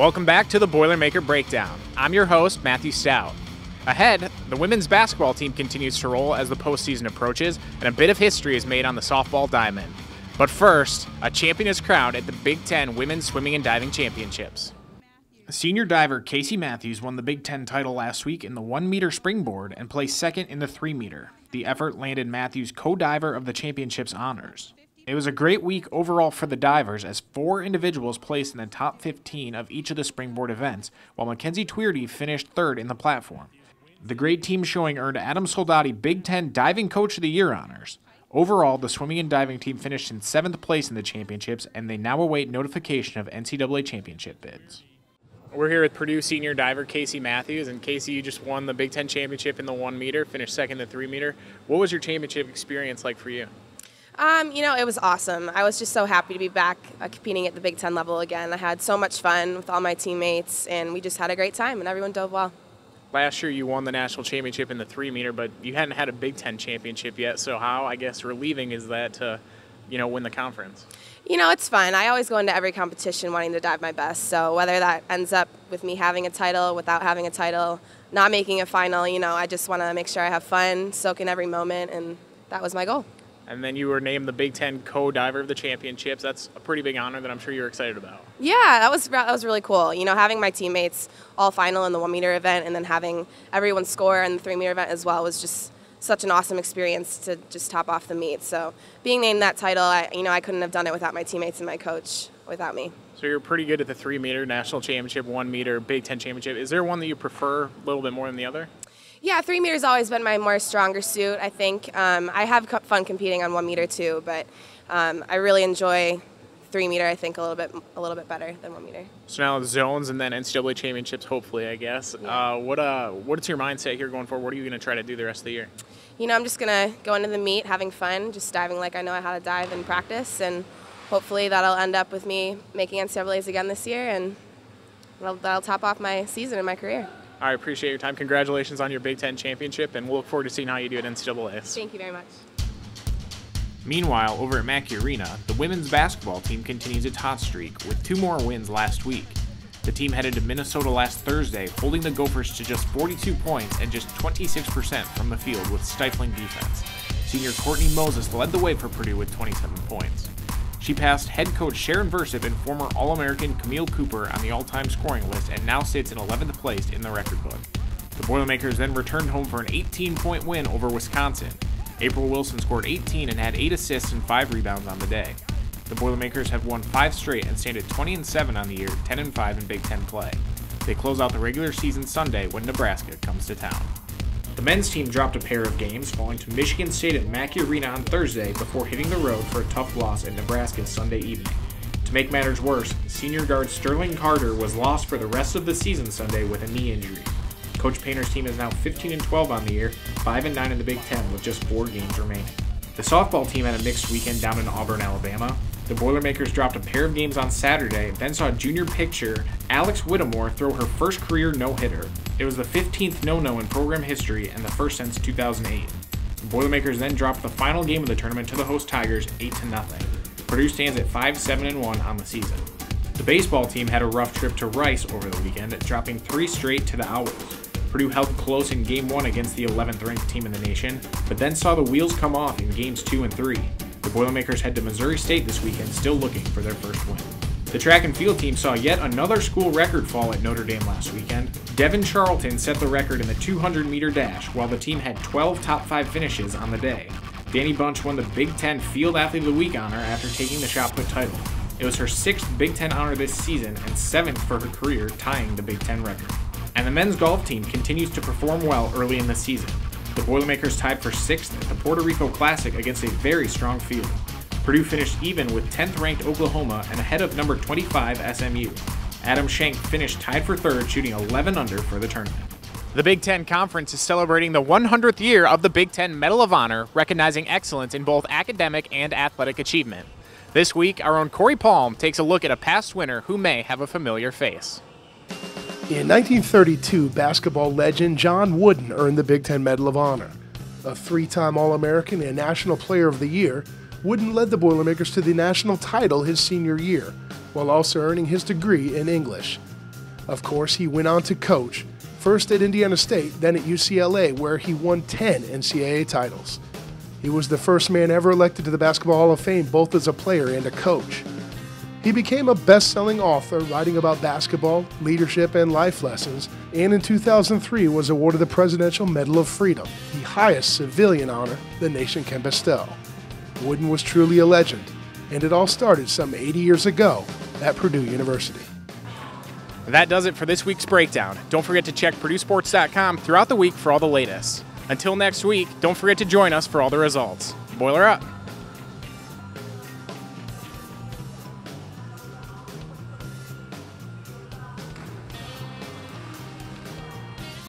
Welcome back to the Boilermaker Breakdown. I'm your host, Matthew Stout. Ahead, the women's basketball team continues to roll as the postseason approaches, and a bit of history is made on the softball diamond. But first, a champion is crowned at the Big Ten Women's Swimming and Diving Championships. Senior diver Casey Matthews won the Big Ten title last week in the 1-meter springboard and placed second in the 3-meter. The effort landed Matthews co-diver of the championship's honors. It was a great week overall for the divers as 4 individuals placed in the top 15 of each of the springboard events, while Mackenzie Tweardy finished third in the platform. The great team showing earned Adam Soldati Big Ten Diving Coach of the Year honors. Overall, the swimming and diving team finished in 7th place in the championships, and they now await notification of NCAA championship bids. We're here with Purdue senior diver Casey Matthews, and Casey, you just won the Big Ten championship in the 1-meter, finished second in the 3-meter. What was your championship experience like for you? It was awesome. I was just so happy to be back competing at the Big Ten level again. I had so much fun with all my teammates, and we just had a great time, and everyone dove well. Last year you won the national championship in the 3-meter, but you hadn't had a Big Ten championship yet, so how, relieving is that to, win the conference? It's fun. I always go into every competition wanting to dive my best, so whether that ends up with me having a title, without having a title, not making a final, I just want to make sure I have fun, soak in every moment, and that was my goal. And then you were named the Big Ten co-diver of the championships. That's a pretty big honor that I'm sure you're excited about. Yeah, that was really cool. Having my teammates all final in the 1-meter event and then having everyone score in the 3-meter event as well was just such an awesome experience to just top off the meet. So being named that title, I couldn't have done it without my teammates and my coach without me. So you're pretty good at the 3-meter national championship, 1-meter Big Ten championship. Is there one that you prefer a little bit more than the other? Yeah, 3-meter has always been my more stronger suit, I think. I have fun competing on 1-meter too, but I really enjoy 3-meter, I think, a little bit better than 1-meter. So now the zones and then NCAA championships, hopefully, I guess. Yeah. What's your mindset here going forward? What are you going to try to do the rest of the year? I'm just going to go into the meet having fun, just diving like I know how to dive in practice, and hopefully that'll end up with me making NCAAs again this year, and that'll top off my season and my career. I appreciate your time. Congratulations on your Big Ten championship, and we'll look forward to seeing how you do at NCAAs. Thank you very much. Meanwhile, over at Mackey Arena, the women's basketball team continues its hot streak with 2 more wins last week. The team headed to Minnesota last Thursday, holding the Gophers to just 42 points and just 26% from the field with stifling defense. Senior Courtney Moses led the way for Purdue with 27 points. She passed head coach Sharon Versip and former All-American Camille Cooper on the all-time scoring list and now sits in 11th place in the record book. The Boilermakers then returned home for an 18-point win over Wisconsin. April Wilson scored 18 and had 8 assists and 5 rebounds on the day. The Boilermakers have won 5 straight and stand at 20-7 on the year, 10-5 in Big Ten play. They close out the regular season Sunday when Nebraska comes to town. The men's team dropped a pair of games, falling to Michigan State at Mackey Arena on Thursday before hitting the road for a tough loss at Nebraska Sunday evening. To make matters worse, senior guard Sterling Carter was lost for the rest of the season Sunday with a knee injury. Coach Painter's team is now 15-12 on the year, 5-9 in the Big Ten with just 4 games remaining. The softball team had a mixed weekend down in Auburn, Alabama. The Boilermakers dropped a pair of games on Saturday, then saw junior pitcher Alex Whittemore throw her first career no-hitter. It was the 15th no-no in program history and the first since 2008. The Boilermakers then dropped the final game of the tournament to the host Tigers 8-0. Purdue stands at 5-7-1 on the season. The baseball team had a rough trip to Rice over the weekend, dropping 3 straight to the Owls. Purdue held close in Game 1 against the 11th-ranked team in the nation, but then saw the wheels come off in Games 2 and 3. The Boilermakers head to Missouri State this weekend, still looking for their first win. The track and field team saw yet another school record fall at Notre Dame last weekend. Devin Charlton set the record in the 200-meter dash, while the team had 12 top 5 finishes on the day. Danny Bunch won the Big Ten Field Athlete of the Week honor after taking the shot put title. It was her 6th Big Ten honor this season and 7th for her career, tying the Big Ten record. And the men's golf team continues to perform well early in the season. The Boilermakers tied for 6th at the Puerto Rico Classic against a very strong field. Purdue finished even with 10th-ranked Oklahoma and ahead of number 25 SMU. Adam Schenk finished tied for 3rd, shooting 11 under for the tournament. The Big Ten Conference is celebrating the 100th year of the Big Ten Medal of Honor, recognizing excellence in both academic and athletic achievement. This week, our own Corey Palm takes a look at a past winner who may have a familiar face. In 1932, basketball legend John Wooden earned the Big Ten Medal of Honor. A 3-time All-American and National Player of the Year, Wooden led the Boilermakers to the national title his senior year, while also earning his degree in English. Of course, he went on to coach, first at Indiana State, then at UCLA, where he won 10 NCAA titles. He was the first man ever elected to the Basketball Hall of Fame, both as a player and a coach. He became a best-selling author, writing about basketball, leadership, and life lessons, and in 2003 was awarded the Presidential Medal of Freedom, the highest civilian honor the nation can bestow. Wooden was truly a legend, and it all started some 80 years ago at Purdue University. That does it for this week's breakdown. Don't forget to check PurdueSports.com throughout the week for all the latest. Until next week, don't forget to join us for all the results. Boiler up!